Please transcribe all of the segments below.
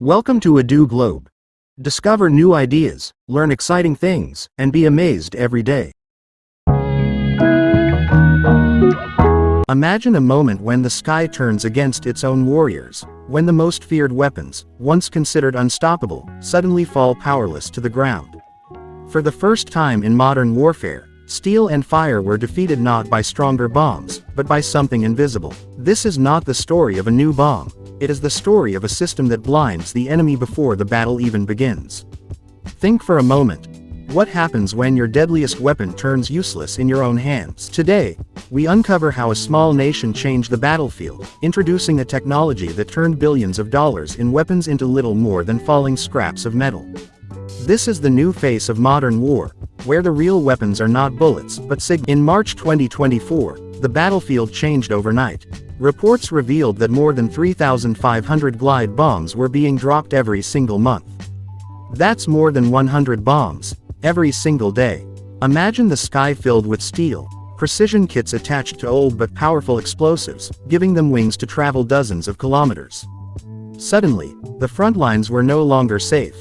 Welcome to Adu Globe. Discover new ideas, learn exciting things, and be amazed every day. Imagine a moment when the sky turns against its own warriors, when the most feared weapons, once considered unstoppable, suddenly fall powerless to the ground. For the first time in modern warfare, steel and fire were defeated not by stronger bombs, but by something invisible. This is not the story of a new bomb. It is the story of a system that blinds the enemy before the battle even begins. Think for a moment. What happens when your deadliest weapon turns useless in your own hands? Today, we uncover how a small nation changed the battlefield, introducing a technology that turned billions of dollars in weapons into little more than falling scraps of metal. This is the new face of modern war, where the real weapons are not bullets, but signals. In March 2024, the battlefield changed overnight. Reports revealed that more than 3,500 glide bombs were being dropped every single month. That's more than 100 bombs, every single day. Imagine the sky filled with steel, precision kits attached to old but powerful explosives, giving them wings to travel dozens of kilometers. Suddenly, the front lines were no longer safe.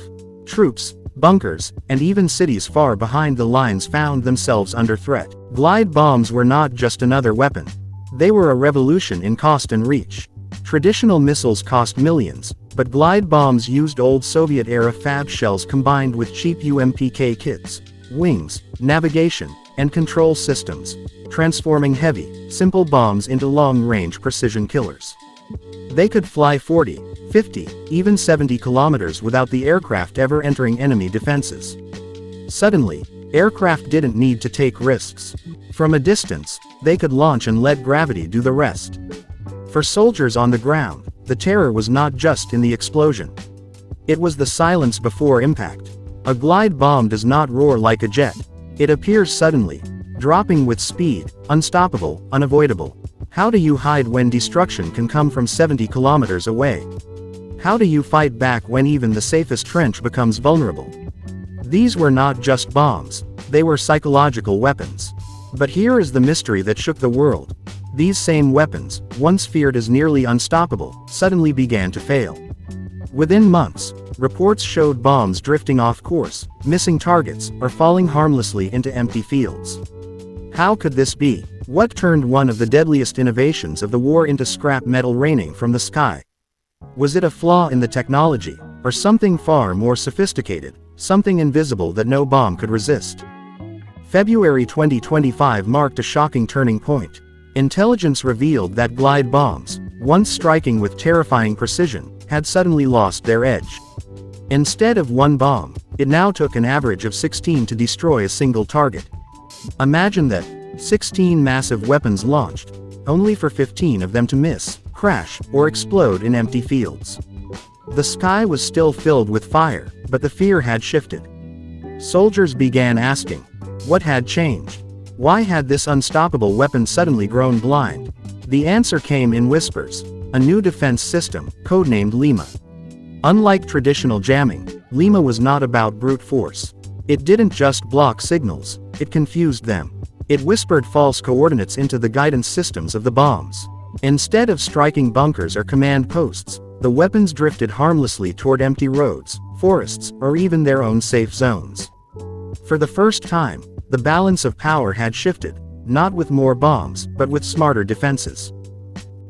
Troops, bunkers, and even cities far behind the lines found themselves under threat. Glide bombs were not just another weapon. They were a revolution in cost and reach. Traditional missiles cost millions, but glide bombs used old Soviet-era fab shells combined with cheap UMPK kits, wings, navigation, and control systems, transforming heavy, simple bombs into long-range precision killers. They could fly 40, 50, even 70 kilometers without the aircraft ever entering enemy defenses. Suddenly, aircraft didn't need to take risks. From a distance, they could launch and let gravity do the rest. For soldiers on the ground, the terror was not just in the explosion. It was the silence before impact. A glide bomb does not roar like a jet. It appears suddenly, dropping with speed, unstoppable, unavoidable. How do you hide when destruction can come from 70 kilometers away? How do you fight back when even the safest trench becomes vulnerable? These were not just bombs, they were psychological weapons. But here is the mystery that shook the world. These same weapons, once feared as nearly unstoppable, suddenly began to fail. Within months, reports showed bombs drifting off course, missing targets, or falling harmlessly into empty fields. How could this be? What turned one of the deadliest innovations of the war into scrap metal raining from the sky? Was it a flaw in the technology, or something far more sophisticated, something invisible that no bomb could resist? February 2025 marked a shocking turning point. Intelligence revealed that glide bombs, once striking with terrifying precision, had suddenly lost their edge. Instead of one bomb, it now took an average of 16 to destroy a single target. Imagine that, 16 massive weapons launched, only for 15 of them to miss, crash, or explode in empty fields. The sky was still filled with fire, but the fear had shifted. Soldiers began asking, what had changed? Why had this unstoppable weapon suddenly grown blind? The answer came in whispers: a new defense system, codenamed Lima. Unlike traditional jamming, Lima was not about brute force. It didn't just block signals, it confused them. It whispered false coordinates into the guidance systems of the bombs. Instead of striking bunkers or command posts, the weapons drifted harmlessly toward empty roads, forests, or even their own safe zones. For the first time, the balance of power had shifted, not with more bombs, but with smarter defenses.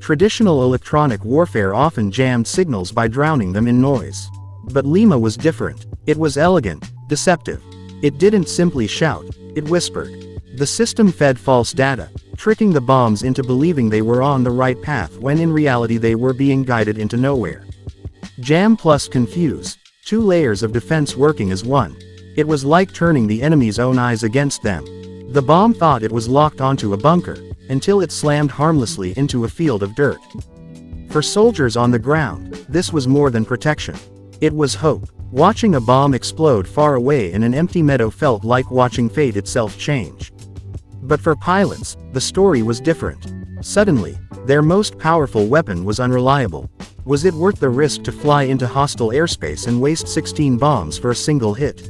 Traditional electronic warfare often jammed signals by drowning them in noise. But Lima was different. It was elegant, deceptive. It didn't simply shout, it whispered. The system fed false data, tricking the bombs into believing they were on the right path when in reality they were being guided into nowhere. Jam plus confuse, two layers of defense working as one. It was like turning the enemy's own eyes against them. The bomb thought it was locked onto a bunker, until it slammed harmlessly into a field of dirt. For soldiers on the ground, this was more than protection. It was hope. Watching a bomb explode far away in an empty meadow felt like watching fate itself change. But for pilots, the story was different. Suddenly, their most powerful weapon was unreliable. Was it worth the risk to fly into hostile airspace and waste 16 bombs for a single hit?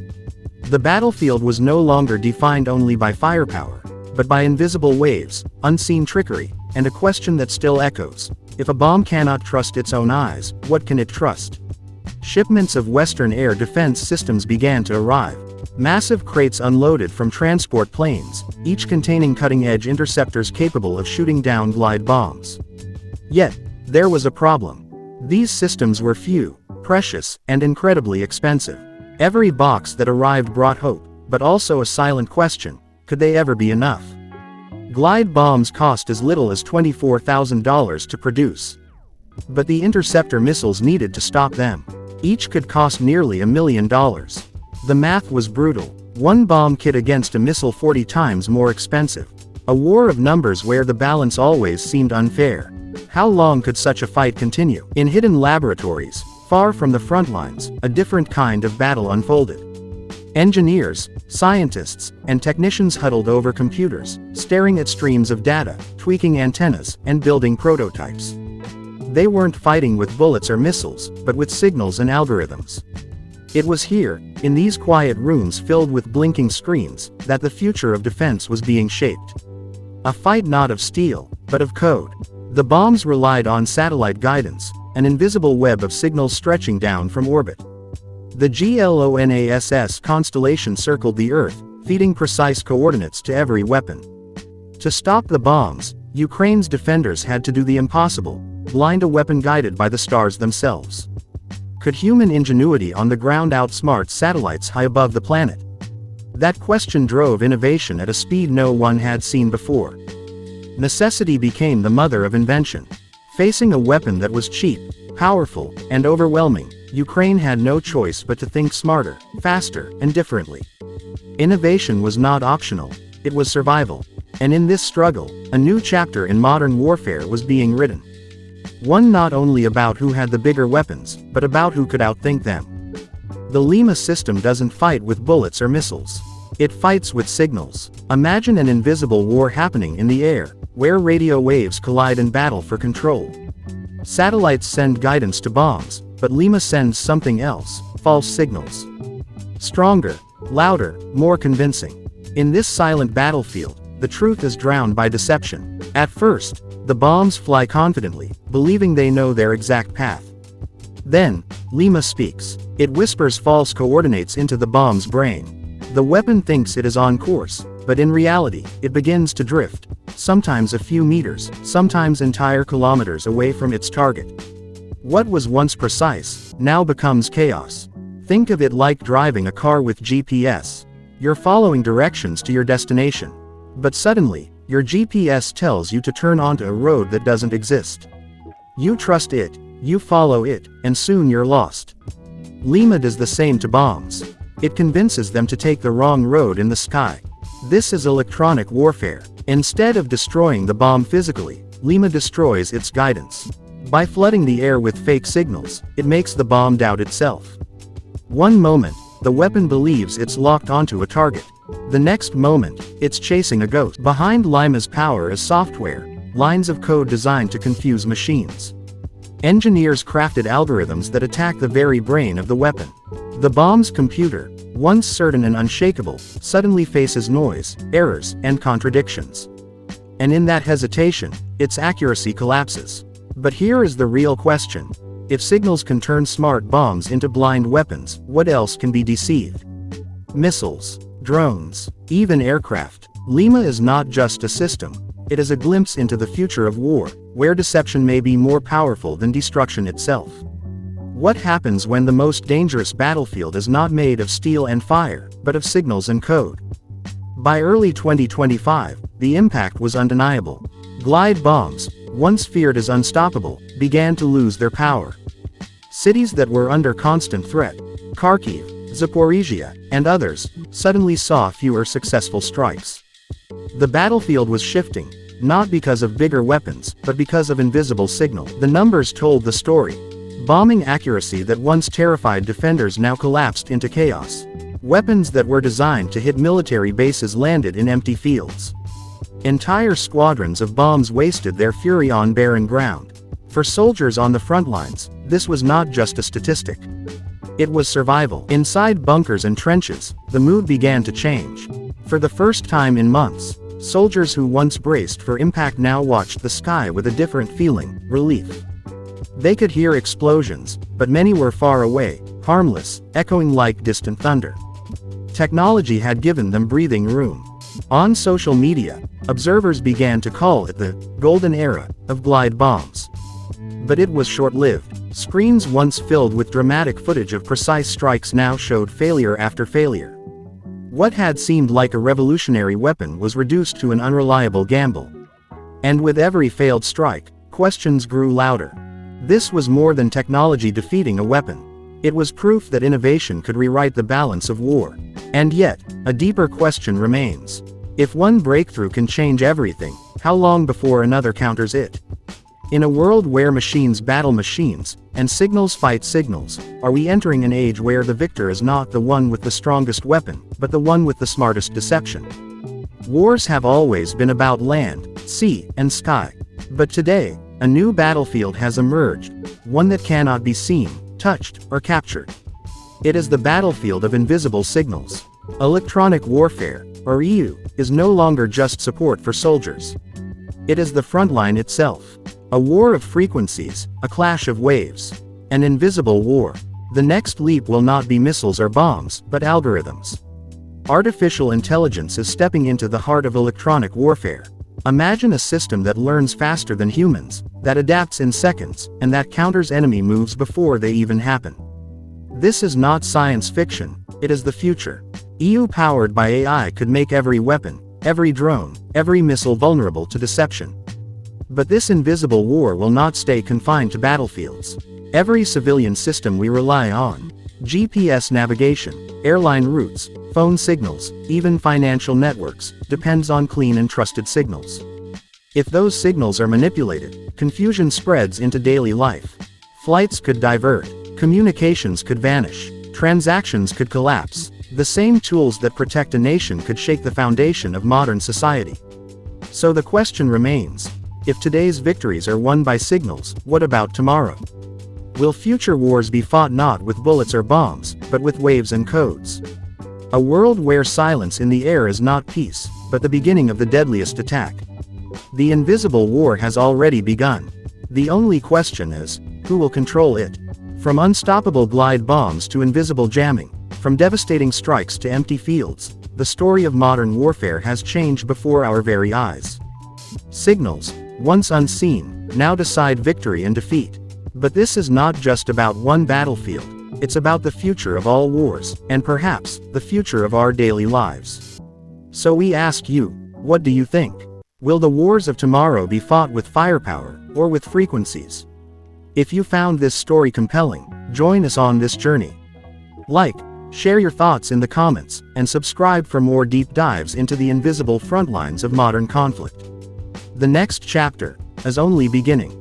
The battlefield was no longer defined only by firepower, but by invisible waves, unseen trickery, and a question that still echoes: if a bomb cannot trust its own eyes, what can it trust? shipments of Western air defense systems began to arrive. Massive crates unloaded from transport planes, each containing cutting-edge interceptors capable of shooting down glide bombs. Yet, there was a problem. These systems were few, precious, and incredibly expensive. Every box that arrived brought hope, but also a silent question: could they ever be enough? Glide bombs cost as little as $24,000 to produce. But the interceptor missiles needed to stop them. Each could cost nearly $1 million. The math was brutal. One bomb kit against a missile 40 times more expensive. A war of numbers where the balance always seemed unfair. How long could such a fight continue? In hidden laboratories, far from the front lines, a different kind of battle unfolded. Engineers, scientists, and technicians huddled over computers, staring at streams of data, tweaking antennas, and building prototypes. They weren't fighting with bullets or missiles, but with signals and algorithms. It was here, in these quiet rooms filled with blinking screens, that the future of defense was being shaped. A fight not of steel, but of code. The bombs relied on satellite guidance, an invisible web of signals stretching down from orbit. The GLONASS constellation circled the Earth, feeding precise coordinates to every weapon. To stop the bombs, Ukraine's defenders had to do the impossible: blind a weapon guided by the stars themselves. Could human ingenuity on the ground outsmart satellites high above the planet? That question drove innovation at a speed no one had seen before. Necessity became the mother of invention. Facing a weapon that was cheap, powerful, and overwhelming, Ukraine had no choice but to think smarter, faster, and differently. Innovation was not optional, it was survival. And in this struggle, a new chapter in modern warfare was being written. One not only about who had the bigger weapons, but about who could outthink them. The Lima system doesn't fight with bullets or missiles. It fights with signals. Imagine an invisible war happening in the air, where radio waves collide and battle for control. Satellites send guidance to bombs, but Lima sends something else: false signals. Stronger, louder, more convincing. In this silent battlefield, the truth is drowned by deception. At first, the bombs fly confidently, believing they know their exact path. Then, Lima speaks. It whispers false coordinates into the bomb's brain. The weapon thinks it is on course, but in reality, it begins to drift, sometimes a few meters, sometimes entire kilometers away from its target. What was once precise, now becomes chaos. Think of it like driving a car with GPS. You're following directions to your destination. But suddenly, your GPS tells you to turn onto a road that doesn't exist. You trust it, you follow it, and soon you're lost. Lima does the same to bombs. It convinces them to take the wrong road in the sky. This is electronic warfare. Instead of destroying the bomb physically, Lima destroys its guidance. By flooding the air with fake signals, it makes the bomb doubt itself. One moment, the weapon believes it's locked onto a target. The next moment, it's chasing a ghost. Behind Lima's power is software, lines of code designed to confuse machines. Engineers crafted algorithms that attack the very brain of the weapon. The bomb's computer, once certain and unshakable, suddenly faces noise, errors, and contradictions. And in that hesitation, its accuracy collapses. But here is the real question. If signals can turn smart bombs into blind weapons, what else can be deceived? Missiles, drones, even aircraft. Lima is not just a system. It is a glimpse into the future of war, where deception may be more powerful than destruction itself. What happens when the most dangerous battlefield is not made of steel and fire, but of signals and code? By early 2025, the impact was undeniable. Glide bombs, once feared as unstoppable, began to lose their power. Cities that were under constant threat, Kharkiv, Zaporizhia, and others, suddenly saw fewer successful strikes. The battlefield was shifting, not because of bigger weapons, but because of invisible signal. The numbers told the story. Bombing accuracy that once terrified defenders now collapsed into chaos. Weapons that were designed to hit military bases landed in empty fields. Entire squadrons of bombs wasted their fury on barren ground. For soldiers on the front lines, this was not just a statistic. It was survival. Inside bunkers and trenches, the mood began to change. For the first time in months, soldiers who once braced for impact now watched the sky with a different feeling: relief. They could hear explosions, but many were far away, harmless, echoing like distant thunder. Technology had given them breathing room. On social media, observers began to call it the golden era of glide bombs. But it was short-lived. Screens once filled with dramatic footage of precise strikes now showed failure after failure. What had seemed like a revolutionary weapon was reduced to an unreliable gamble. And with every failed strike, questions grew louder. This was more than technology defeating a weapon. It was proof that innovation could rewrite the balance of war. And yet, a deeper question remains. If one breakthrough can change everything, how long before another counters it? In a world where machines battle machines, and signals fight signals, are we entering an age where the victor is not the one with the strongest weapon, but the one with the smartest deception? Wars have always been about land, sea, and sky. But today, a new battlefield has emerged, one that cannot be seen, touched, or captured. It is the battlefield of invisible signals. Electronic warfare, or EU, is no longer just support for soldiers. It is the frontline itself. A war of frequencies, a clash of waves. An invisible war. The next leap will not be missiles or bombs, but algorithms. Artificial intelligence is stepping into the heart of electronic warfare. Imagine a system that learns faster than humans, that adapts in seconds, and that counters enemy moves before they even happen. This is not science fiction, it is the future. EU powered by AI could make every weapon, every drone, every missile vulnerable to deception. But this invisible war will not stay confined to battlefields. Every civilian system we rely on, GPS navigation, airline routes, phone signals, even financial networks, depends on clean and trusted signals. If those signals are manipulated, confusion spreads into daily life. Flights could divert, communications could vanish, transactions could collapse. The same tools that protect a nation could shake the foundation of modern society. So the question remains, if today's victories are won by signals, what about tomorrow? Will future wars be fought not with bullets or bombs, but with waves and codes? A world where silence in the air is not peace, but the beginning of the deadliest attack. The invisible war has already begun. The only question is, who will control it? From unstoppable glide bombs to invisible jamming, from devastating strikes to empty fields, the story of modern warfare has changed before our very eyes. Signals, once unseen, now decide victory and defeat. But this is not just about one battlefield, it's about the future of all wars, and perhaps, the future of our daily lives. So we ask you, what do you think? Will the wars of tomorrow be fought with firepower, or with frequencies? If you found this story compelling, join us on this journey. Like, share your thoughts in the comments, and subscribe for more deep dives into the invisible frontlines of modern conflict. The next chapter is only beginning.